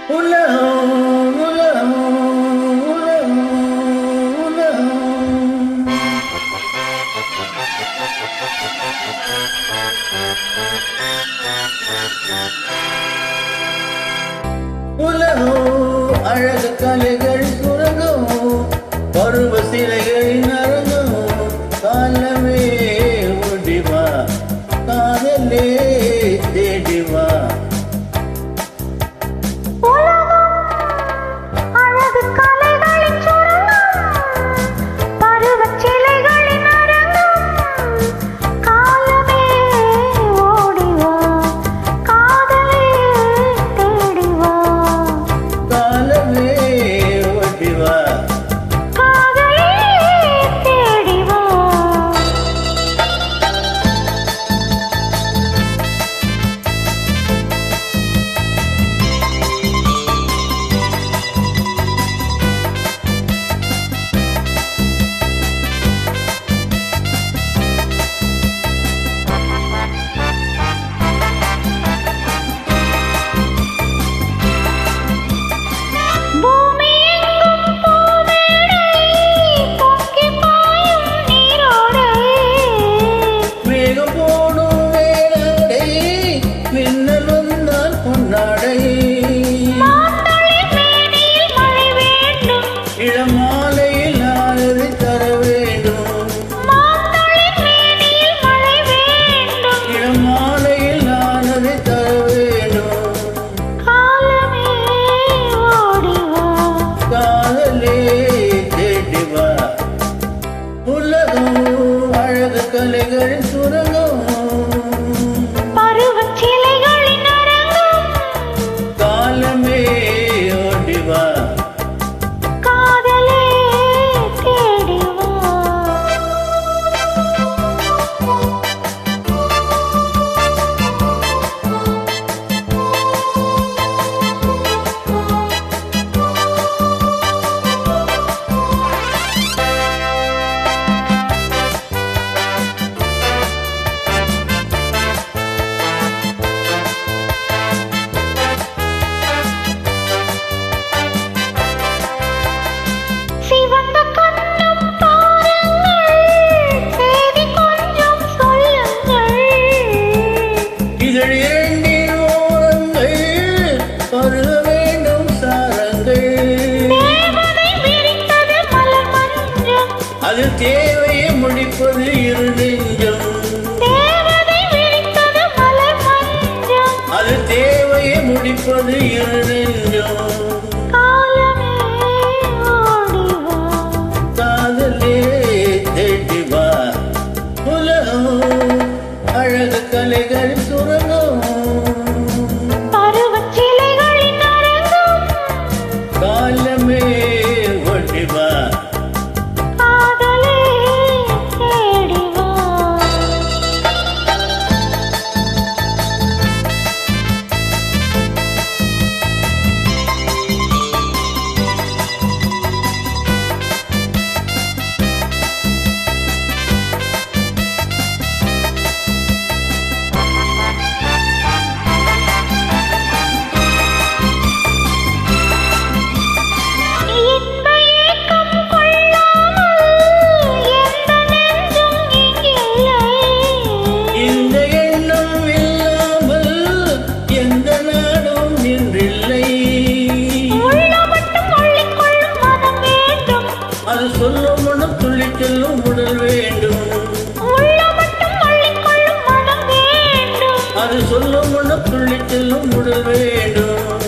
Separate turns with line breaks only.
உலகம் உலகம் உலகம் உலகம் உலகம் அழகு கலைகள் சுரங்கம் பருவ சிலைகளின் அரங்கம் காலமே ஓடிவா காதலே தேடிவா இளமாலையில் நாளது தர வேண்டும் இளமாலையில் நாளது தர வேண்டும் காதலே தேடிவா உலகம் அழகு கலைகளின் சுரங்கம் காலமே ஓடிவா அது தேவையை முடிப்பது இரு நெஞ்சம் அது தேவையை முடிப்பது இரு நெஞ்சம் காதலே தேடிவா உலகம் அழகு கலைகள் சுரங்கம் காலமே ஓடிவா அது சொல்லும் மனம் துள்ளிச் செல்லும் உடல் வேண்டும் அது சொல்லும் மனம் துள்ளிச் செல்லும் உடல் வேண்டும்